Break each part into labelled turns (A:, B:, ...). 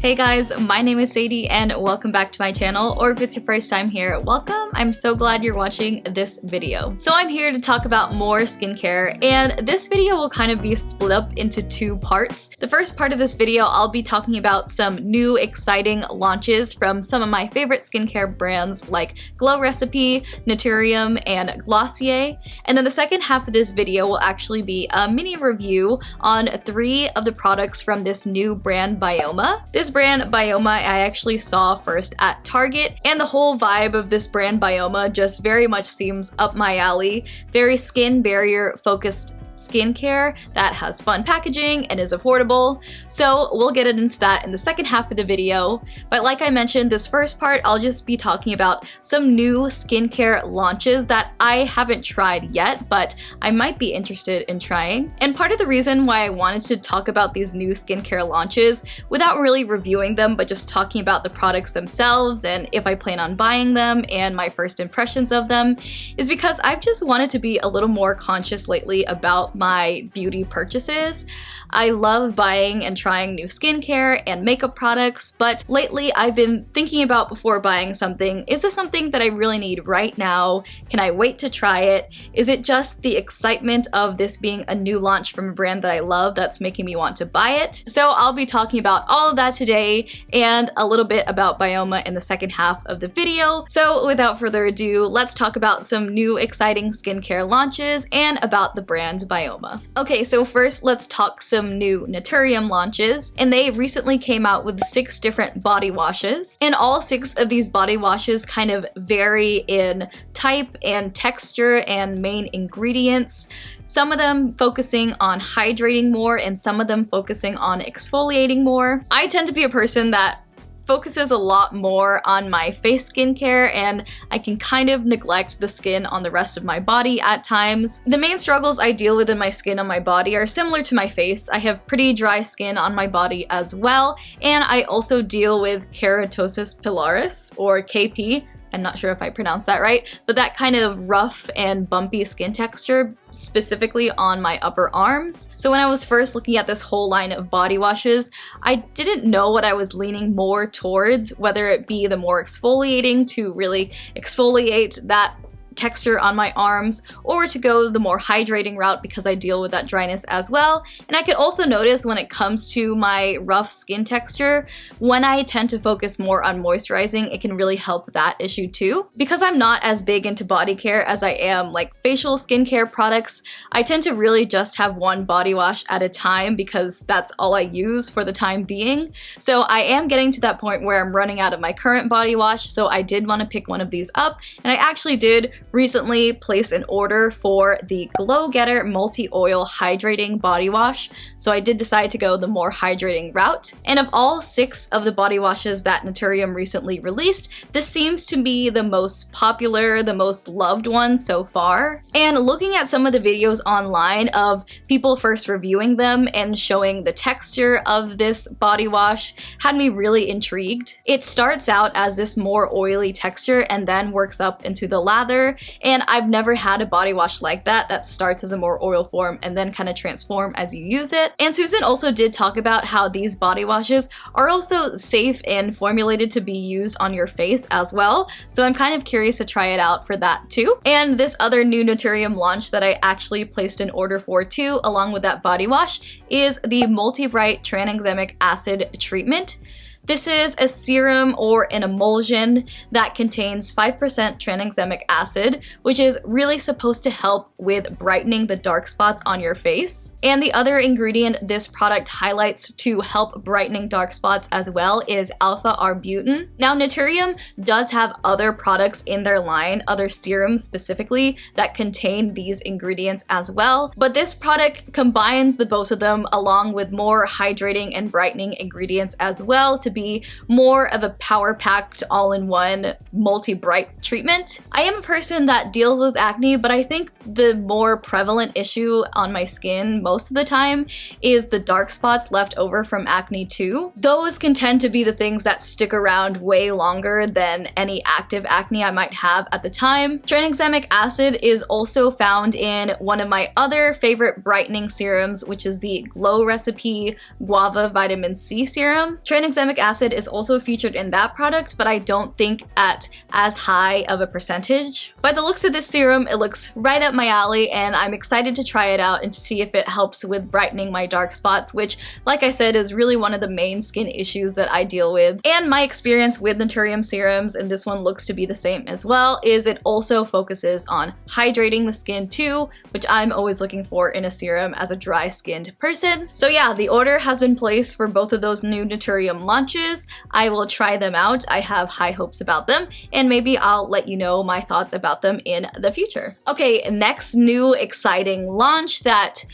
A: Hey guys, my name is Sadie and welcome back to my channel, or if it's your first time here, welcome. I'm so glad you're watching this video. So I'm here to talk about more skincare, and this video will kind of be split up into two parts. The first part of this video, I'll be talking about some new exciting launches from some of my favorite skincare brands like Glow Recipe, Naturium, and Glossier. And then the second half of this video will actually be a mini review on 3 of the products from this new brand Byoma. This brand Byoma I actually saw first at Target, and the whole vibe of this brand Byoma just very much seems up my alley. Very skin barrier focused skincare that has fun packaging and is affordable. So we'll get into that in the second half of the video. But like I mentioned, this first part I'll just be talking about some new skincare launches that I haven't tried yet, but I might be interested in trying. And part of the reason why I wanted to talk about these new skincare launches without really reviewing them, but just talking about the products themselves and if I plan on buying them and my first impressions of them, is because I've just wanted to be a little more conscious lately about my beauty purchases. I love buying and trying new skincare and makeup products, but lately I've been thinking about before buying something, is this something that I really need right now? Can I wait to try it? Is it just the excitement of this being a new launch from a brand that I love that's making me want to buy it? So I'll be talking about all of that today and a little bit about Byoma in the second half of the video. So without further ado, let's talk about some new exciting skincare launches and about the brand Byoma. Okay, so first let's talk some new Naturium launches, and they recently came out with 6 different body washes, and all 6 of these body washes kind of vary in type and texture and main ingredients. Some of them focusing on hydrating more and some of them focusing on exfoliating more. I tend to be a person that focuses a lot more on my face skincare, and I can kind of neglect the skin on the rest of my body at times. The main struggles I deal with in my skin on my body are similar to my face. I have pretty dry skin on my body as well, and I also deal with keratosis pilaris, or KP. I'm not sure if I pronounced that right, but that kind of rough and bumpy skin texture, specifically on my upper arms. So when I was first looking at this whole line of body washes, I didn't know what I was leaning more towards, whether it be the more exfoliating to really exfoliate that texture on my arms, or to go the more hydrating route because I deal with that dryness as well. And I could also notice when it comes to my rough skin texture, when I tend to focus more on moisturizing, it can really help that issue too. Because I'm not as big into body care as I am like facial skincare products, I tend to really just have one body wash at a time because that's all I use for the time being. So I am getting to that point where I'm running out of my current body wash, so I did want to pick one of these up, and I actually did recently place an order for the Glow Getter Multi-Oil Hydrating Body Wash, so I did decide to go the more hydrating route. And of all 6 of the body washes that Naturium recently released, this seems to be the most popular, the most loved one so far. And looking at some of the videos online of people first reviewing them and showing the texture of this body wash had me really intrigued. It starts out as this more oily texture and then works up into the lather. And I've never had a body wash like that starts as a more oil form and then kind of transform as you use it. And Susan also did talk about how these body washes are also safe and formulated to be used on your face as well. So I'm kind of curious to try it out for that too. And this other new Naturium launch that I actually placed an order for too, along with that body wash, is the Multi-Bright Tranexemic Acid Treatment. This is a serum or an emulsion that contains 5% tranexamic acid, which is really supposed to help with brightening the dark spots on your face. And the other ingredient this product highlights to help brightening dark spots as well is alpha-arbutin. Now, Naturium does have other products in their line, other serums specifically, that contain these ingredients as well, but this product combines the both of them along with more hydrating and brightening ingredients as well to be more of a power-packed all-in-one multi-bright treatment. I am a person that deals with acne, but I think the more prevalent issue on my skin most of the time is the dark spots left over from acne too. Those can tend to be the things that stick around way longer than any active acne I might have at the time. Tranexamic acid is also found in one of my other favorite brightening serums, which is the Glow Recipe Guava Vitamin C Serum. Tranexamic acid is also featured in that product, but I don't think at as high of a percentage. By the looks of this serum, it looks right up my alley, and I'm excited to try it out and to see if it helps with brightening my dark spots, which, like I said, is really one of the main skin issues that I deal with. And my experience with Naturium serums, and this one looks to be the same as well, is it also focuses on hydrating the skin too, which I'm always looking for in a serum as a dry skinned person. So yeah, the order has been placed for both of those new Naturium launches. I will try them out. I have high hopes about them, and maybe I'll let you know my thoughts about them in the future. Okay, next new exciting launch that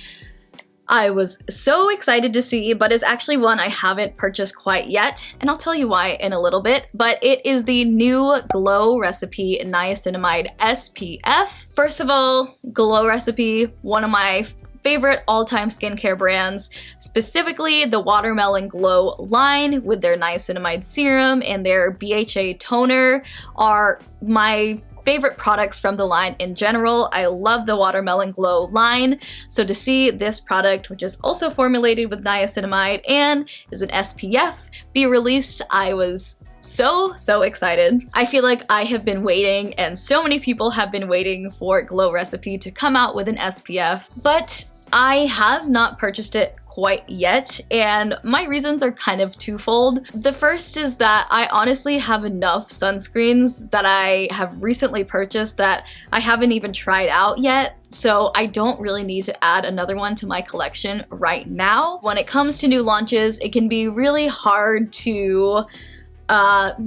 A: I was so excited to see, but is actually one I haven't purchased quite yet, and I'll tell you why in a little bit, but it is the new Glow Recipe Niacinamide SPF. First of all, Glow Recipe, one of my favorite all-time skincare brands, specifically the Watermelon Glow line with their niacinamide serum and their BHA toner are my favorite products from the line in general. I love the Watermelon Glow line, so to see this product, which is also formulated with niacinamide and is an SPF, be released, I was so excited. I feel like I have been waiting, and so many people have been waiting for Glow Recipe to come out with an SPF, but I have not purchased it quite yet, and my reasons are kind of twofold. The first is that I honestly have enough sunscreens that I have recently purchased that I haven't even tried out yet, so I don't really need to add another one to my collection right now. When it comes to new launches, it can be really hard to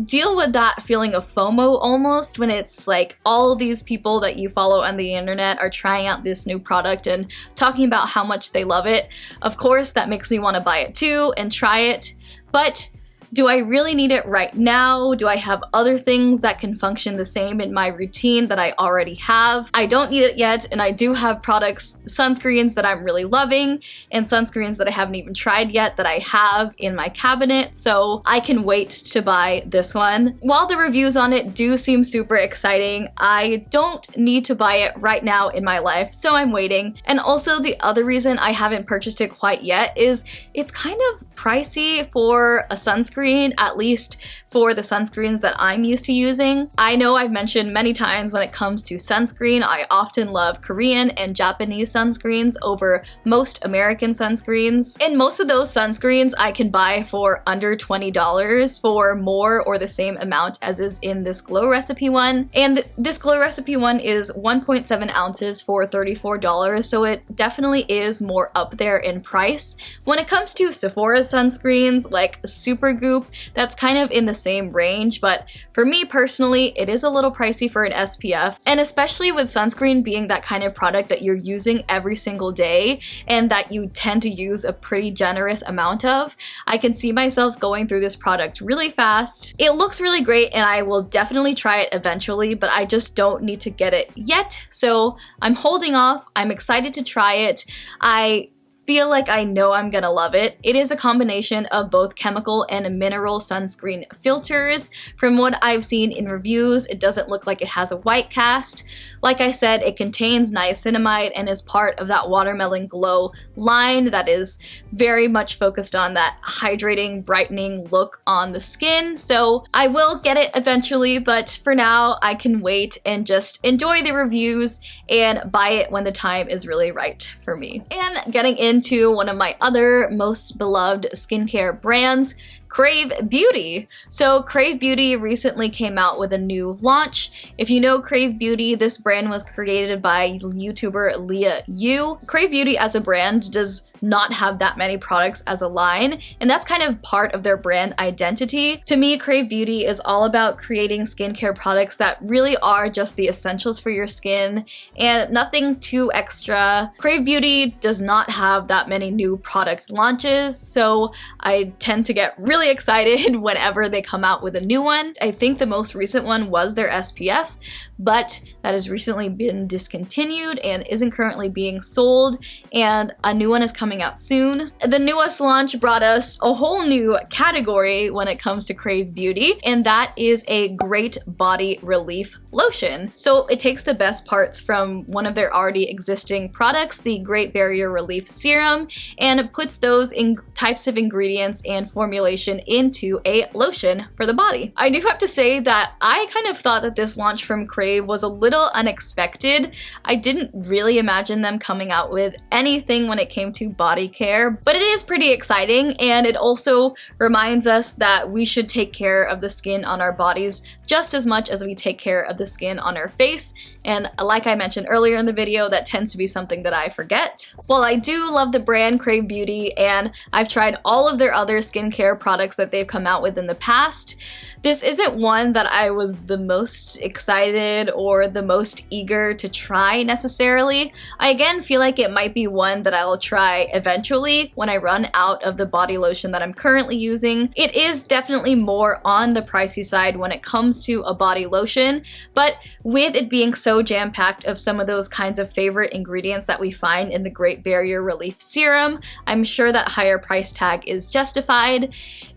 A: deal with that feeling of FOMO almost, when it's like all these people that you follow on the internet are trying out this new product and talking about how much they love it. Of course, that makes me want to buy it too and try it, but do I really need it right now? Do I have other things that can function the same in my routine that I already have? I don't need it yet, and I do have products, sunscreens that I'm really loving, and sunscreens that I haven't even tried yet that I have in my cabinet, so I can wait to buy this one. While the reviews on it do seem super exciting, I don't need to buy it right now in my life, so I'm waiting. And also the other reason I haven't purchased it quite yet is it's kind of pricey for a sunscreen, at least for the sunscreens that I'm used to using. I know I've mentioned many times when it comes to sunscreen, I often love Korean and Japanese sunscreens over most American sunscreens. And most of those sunscreens I can buy for under $20 for more or the same amount as is in this Glow Recipe one. And this Glow Recipe one is 1.7 ounces for $34, so it definitely is more up there in price. When it comes to Sephora sunscreens like Supergoop, that's kind of in the same range, but for me personally, it is a little pricey for an SPF, and especially with sunscreen being that kind of product that you're using every single day and that you tend to use a pretty generous amount of, I can see myself going through this product really fast. It looks really great, and I will definitely try it eventually, but I just don't need to get it yet, so I'm holding off. I'm excited to try it. I feel like I know I'm gonna love it. It is a combination of both chemical and mineral sunscreen filters. From what I've seen in reviews, it doesn't look like it has a white cast. Like I said, it contains niacinamide and is part of that Watermelon Glow line that is very much focused on that hydrating, brightening look on the skin. So I will get it eventually, but for now I can wait and just enjoy the reviews and buy it when the time is really right for me. And getting into one of my other most beloved skincare brands, CRAVE Beauty. So CRAVE Beauty recently came out with a new launch. If you know CRAVE Beauty, this brand was created by YouTuber Leah Yu. CRAVE Beauty as a brand does not have that many products as a line, and that's kind of part of their brand identity. To me, CRAVE Beauty is all about creating skincare products that really are just the essentials for your skin and nothing too extra. CRAVE Beauty does not have that many new product launches, so I tend to get really excited whenever they come out with a new one. I think the most recent one was their SPF, but that has recently been discontinued and isn't currently being sold, and a new one is coming out soon. The newest launch brought us a whole new category when it comes to CRAVE Beauty, and that is a Great Body Relief lotion. So it takes the best parts from one of their already existing products, the Great Barrier Relief Serum, and puts those types of ingredients and formulation into a lotion for the body. I do have to say that I kind of thought that this launch from Krave was a little unexpected. I didn't really imagine them coming out with anything when it came to body care, but it is pretty exciting, and it also reminds us that we should take care of the skin on our bodies just as much as we take care of the skin on our face. And like I mentioned earlier in the video, that tends to be something that I forget. While I do love the brand CRAVE Beauty, and I've tried all of their other skincare products that they've come out with in the past, this isn't one that I was the most excited or the most eager to try necessarily. I again feel like it might be one that I'll try eventually when I run out of the body lotion that I'm currently using. It is definitely more on the pricey side when it comes to a body lotion, but with it being so jam-packed of some of those kinds of favorite ingredients that we find in the Great Barrier Relief Serum, I'm sure that higher price tag is justified.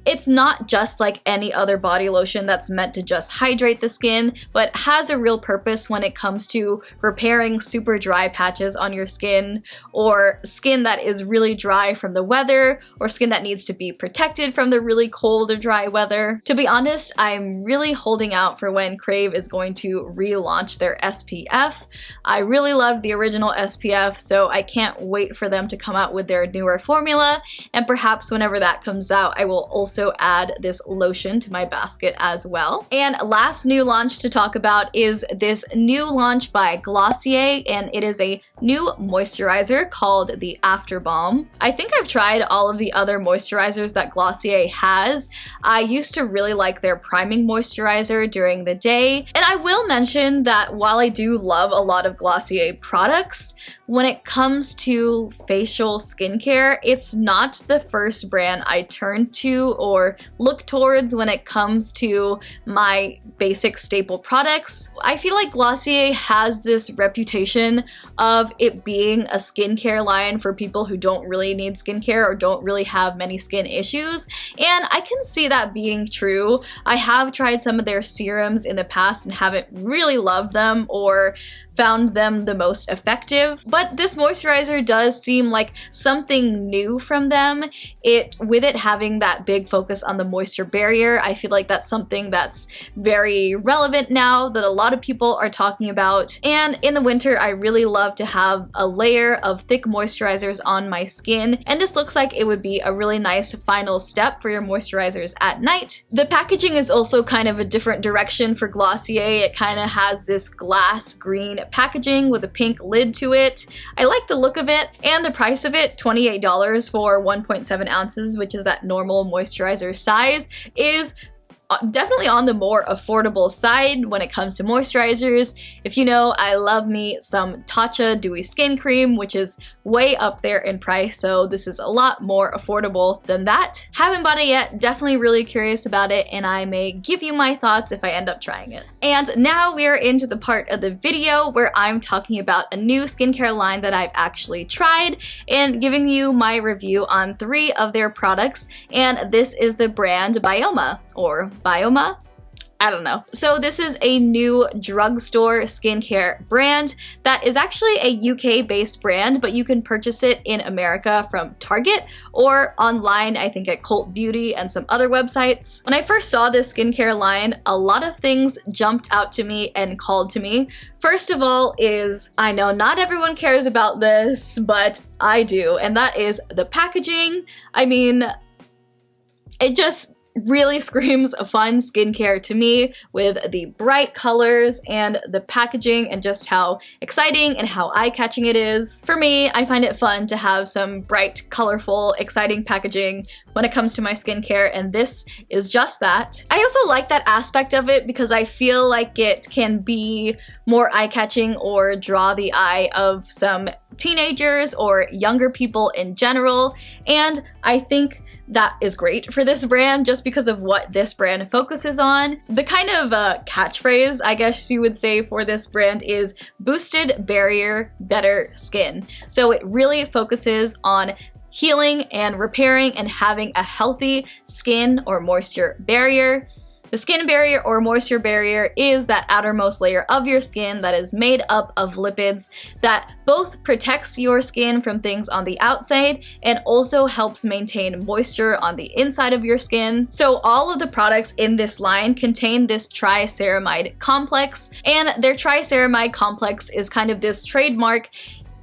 A: It's not just like any other body lotion that's meant to just hydrate the skin, but has a real purpose when it comes to repairing super dry patches on your skin, or skin that is really dry from the weather, or skin that needs to be protected from the really cold or dry weather. To be honest, I'm really holding out for when Krave is going to relaunch their SPF. I really loved the original SPF, so I can't wait for them to come out with their newer formula, and perhaps whenever that comes out, I will also add this lotion to my basket as well. And last new launch to talk about is this new launch by Glossier, and it is a new moisturizer called the After Balm. I think I've tried all of the other moisturizers that Glossier has. I used to really like their priming moisturizer during the day, and I will mention that while I do love a lot of Glossier products, when it comes to facial skincare, it's not the first brand I turn to or look towards when it comes to my basic staple products. I feel like Glossier has this reputation of it being a skincare line for people who don't really need skincare or don't really have many skin issues, and I can see that being true. I have tried some of their serums in the past and haven't really loved them or found them the most effective, but this moisturizer does seem like something new from them. With it having that big focus on the moisture barrier, I feel like that's something that's very relevant now, that a lot of people are talking about. And in the winter, I really love to have a layer of thick moisturizers on my skin, and this looks like it would be a really nice final step for your moisturizers at night. The packaging is also kind of a different direction for Glossier. It kind of has this glass green packaging with a pink lid to it. I like the look of it, and the price of it, $28 for 1.7 ounces, which is that normal moisturizer size, is definitely on the more affordable side when it comes to moisturizers. If you know, I love me some Tatcha Dewy Skin Cream, which is way up there in price, so this is a lot more affordable than that. Haven't bought it yet, definitely really curious about it, and I may give you my thoughts if I end up trying it. And now we are into the part of the video where I'm talking about a new skincare line that I've actually tried and giving you my review on 3 of their products, and this is the brand Byoma, or Byoma? I don't know. So this is a new drugstore skincare brand that is actually a UK-based brand, but you can purchase it in America from Target or online, I think at Cult Beauty and some other websites. When I first saw this skincare line, a lot of things jumped out to me and called to me. First of all is, I know not everyone cares about this, but I do, and that is the packaging. I mean, it just really screams fun skincare to me, with the bright colors and the packaging and just how exciting and how eye-catching it is. For me, I find it fun to have some bright, colorful, exciting packaging when it comes to my skincare, and this is just that. I also like that aspect of it because I feel like it can be more eye-catching or draw the eye of some teenagers or younger people in general, and I think that is great for this brand just because of what this brand focuses on. The kind of catchphrase, I guess you would say, for this brand is boosted barrier, better skin. So it really focuses on healing and repairing and having a healthy skin or moisture barrier. The skin barrier or moisture barrier is that outermost layer of your skin that is made up of lipids that both protects your skin from things on the outside and also helps maintain moisture on the inside of your skin. So all of the products in this line contain this triceramide complex, and their triceramide complex is kind of this trademark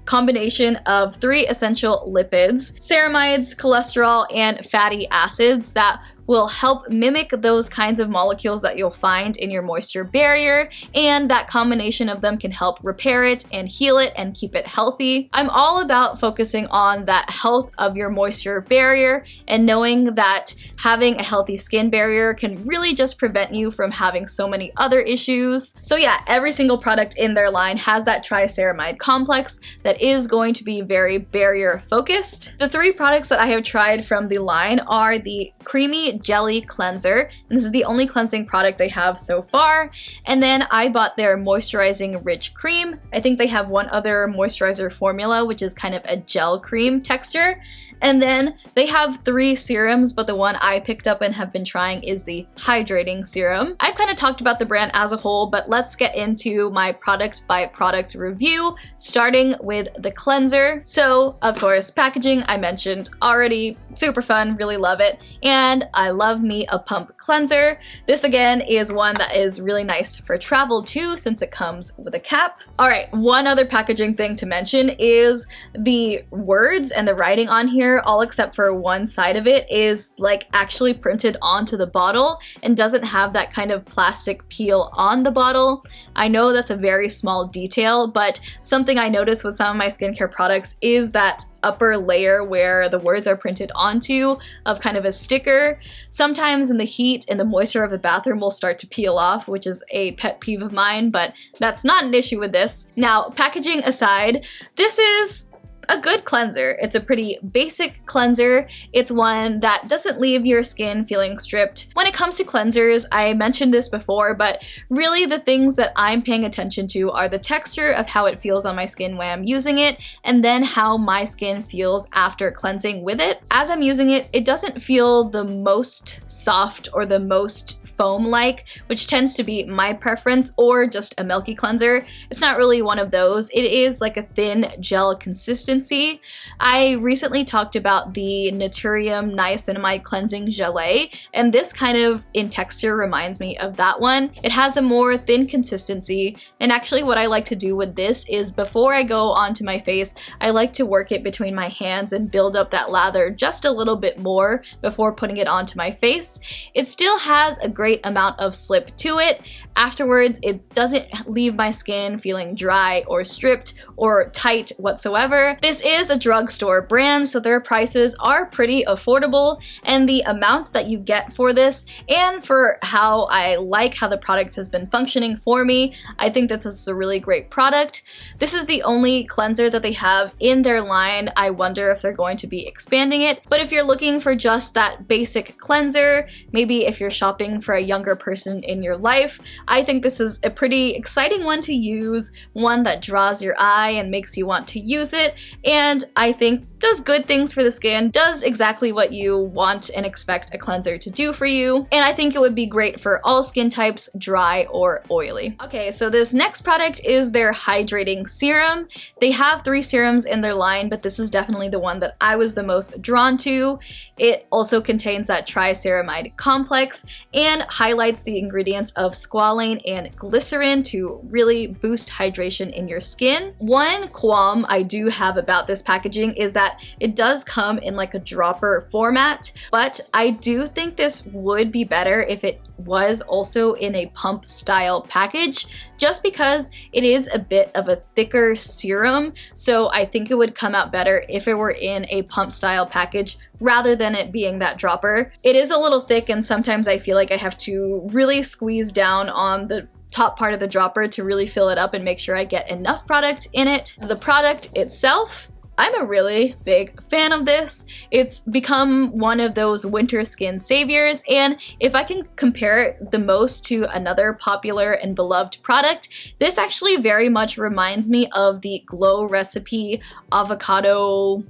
A: combination of 3 essential lipids, ceramides, cholesterol, and fatty acids that will help mimic those kinds of molecules that you'll find in your moisture barrier, and that combination of them can help repair it and heal it and keep it healthy. I'm all about focusing on that health of your moisture barrier and knowing that having a healthy skin barrier can really just prevent you from having so many other issues. So yeah, every single product in their line has that triceramide complex that is going to be very barrier focused. The 3 products that I have tried from the line are the Creamy Jelly Cleanser, and this is the only cleansing product they have so far. And then I bought their Moisturizing Rich Cream. I think they have one other moisturizer formula, which is kind of a gel cream texture. And then they have 3 serums, but the one I picked up and have been trying is the Hydrating Serum. I've kind of talked about the brand as a whole, but let's get into my product by product review, starting with the cleanser. So, of course, packaging I mentioned already, super fun, really love it. And I love me a pump cleanser. This again is one that is really nice for travel too, since it comes with a cap. All right, one other packaging thing to mention is the words and the writing on here, all except for one side of it, is like actually printed onto the bottle and doesn't have that kind of plastic peel on the bottle. I know that's a very small detail, but something I noticed with some of my skincare products is that upper layer where the words are printed onto of kind of a sticker. Sometimes in the heat and the moisture of the bathroom will start to peel off, which is a pet peeve of mine, but that's not an issue with this. Now, packaging aside, this is a good cleanser. It's a pretty basic cleanser. It's one that doesn't leave your skin feeling stripped. When it comes to cleansers, I mentioned this before, but really the things that I'm paying attention to are the texture of how it feels on my skin when I'm using it, and then how my skin feels after cleansing with it. As I'm using it, it doesn't feel the most soft or the most foam-like, which tends to be my preference, or just a milky cleanser. It's not really one of those. It is like a thin gel consistency. I recently talked about the Naturium Niacinamide Cleansing Gelée, and this kind of in texture reminds me of that one. It has a more thin consistency, and actually what I like to do with this is before I go onto my face, I like to work it between my hands and build up that lather just a little bit more before putting it onto my face. It still has a great amount of slip to it. Afterwards, it doesn't leave my skin feeling dry or stripped or tight whatsoever. This is a drugstore brand, so their prices are pretty affordable, and the amounts that you get for this and for how I like how the product has been functioning for me, I think that this is a really great product. This is the only cleanser that they have in their line. I wonder if they're going to be expanding it, but if you're looking for just that basic cleanser, maybe if you're shopping for a younger person in your life, I think this is a pretty exciting one to use, one that draws your eye and makes you want to use it, and I think does good things for the skin, does exactly what you want and expect a cleanser to do for you, and I think it would be great for all skin types, dry or oily. Okay, so this next product is their Hydrating Serum. They have 3 serums in their line, but this is definitely the one that I was the most drawn to. It also contains that triceramide complex and highlights the ingredients of squalane and glycerin to really boost hydration in your skin. One qualm I do have about this packaging is that it does come in like a dropper format, but I do think this would be better if it was also in a pump style package, just because it is a bit of a thicker serum, so I think it would come out better if it were in a pump style package rather than it being that dropper. It is a little thick, and sometimes I feel like I have to really squeeze down on the top part of the dropper to really fill it up and make sure I get enough product in it. The product itself, I'm a really big fan of this. It's become one of those winter skin saviors, and if I can compare it the most to another popular and beloved product, this actually very much reminds me of the Glow Recipe avocado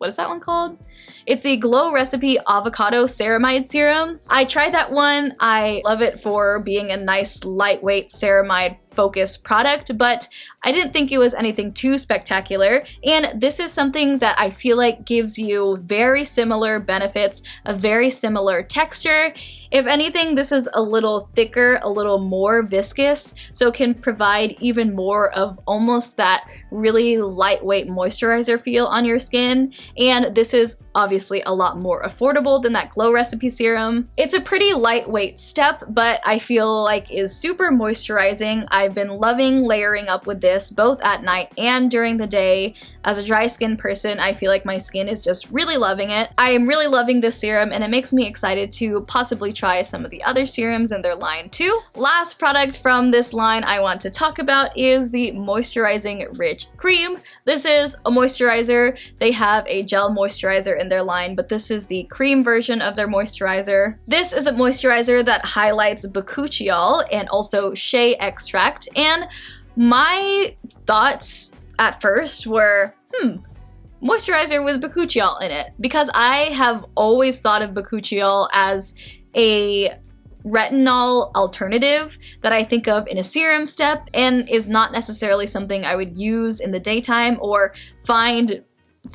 A: what is that one called? It's the Glow Recipe Avocado Ceramide Serum. I tried that one. I love it for being a nice lightweight ceramide focused product, but I didn't think it was anything too spectacular, and this is something that I feel like gives you very similar benefits, a very similar texture. If anything, this is a little thicker, a little more viscous, so can provide even more of almost that really lightweight moisturizer feel on your skin, and this is obviously a lot more affordable than that Glow Recipe Serum. It's a pretty lightweight step, but I feel like is super moisturizing. I've been loving layering up with this both at night and during the day. As a dry skin person, I feel like my skin is just really loving it. I am really loving this serum, and it makes me excited to possibly try some of the other serums in their line too. Last product from this line I want to talk about is the Moisturizing Rich Cream. This is a moisturizer. They have a gel moisturizer in their line, but this is the cream version of their moisturizer. This is a moisturizer that highlights bakuchiol and also shea extract, and my thoughts at first were, moisturizer with bakuchiol in it, because I have always thought of bakuchiol as a retinol alternative that I think of in a serum step and is not necessarily something I would use in the daytime or find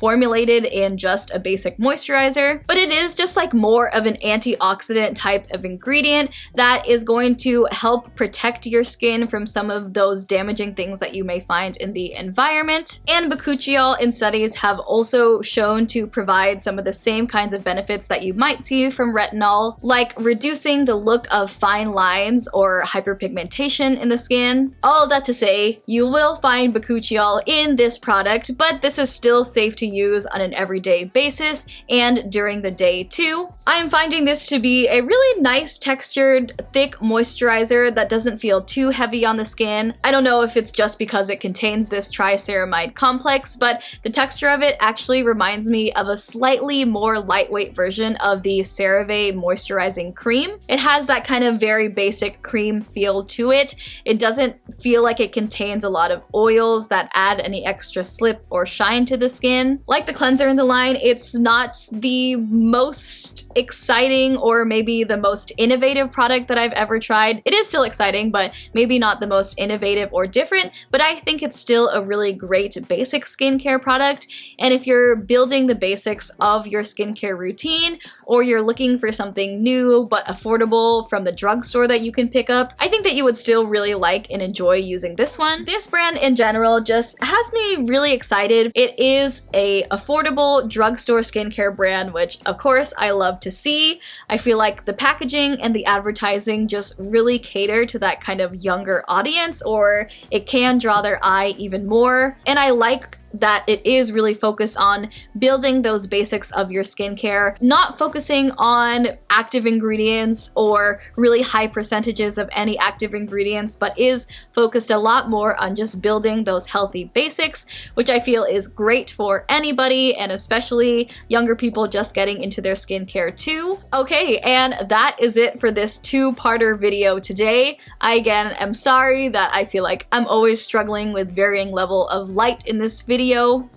A: formulated in just a basic moisturizer, but it is just like more of an antioxidant type of ingredient that is going to help protect your skin from some of those damaging things that you may find in the environment. And bakuchiol in studies have also shown to provide some of the same kinds of benefits that you might see from retinol, like reducing the look of fine lines or hyperpigmentation in the skin. All of that to say, you will find bakuchiol in this product, but this is still safe to use on an everyday basis and during the day too. I'm finding this to be a really nice textured, thick moisturizer that doesn't feel too heavy on the skin. I don't know if it's just because it contains this triceramide complex, but the texture of it actually reminds me of a slightly more lightweight version of the CRAVE Moisturizing Cream. It has that kind of very basic cream feel to it. It doesn't feel like it contains a lot of oils that add any extra slip or shine to the skin. Like the cleanser in the line, it's not the most exciting or maybe the most innovative product that I've ever tried. It is still exciting, but maybe not the most innovative or different, but I think it's still a really great basic skincare product. And if you're building the basics of your skincare routine, or you're looking for something new but affordable from the drugstore that you can pick up, I think that you would still really like and enjoy using this one. This brand in general just has me really excited. It is a affordable drugstore skincare brand, which of course I love to see. I feel like the packaging and the advertising just really cater to that kind of younger audience, or it can draw their eye even more. And I like that it is really focused on building those basics of your skincare, not focusing on active ingredients or really high percentages of any active ingredients, but is focused a lot more on just building those healthy basics, which I feel is great for anybody, and especially younger people just getting into their skincare too. Okay, and that is it for this two-parter video today. I again am sorry that I feel like I'm always struggling with varying level of light in this video.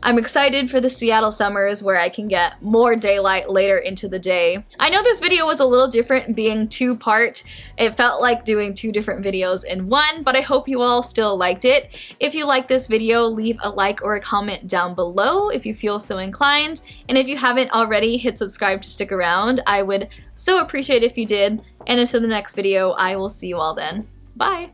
A: I'm excited for the Seattle summers where I can get more daylight later into the day. I know this video was a little different being two-part. It felt like doing two different videos in one, but I hope you all still liked it. If you like this video, leave a like or a comment down below if you feel so inclined. And if you haven't already, hit subscribe to stick around. I would so appreciate if you did. And until the next video, I will see you all then. Bye!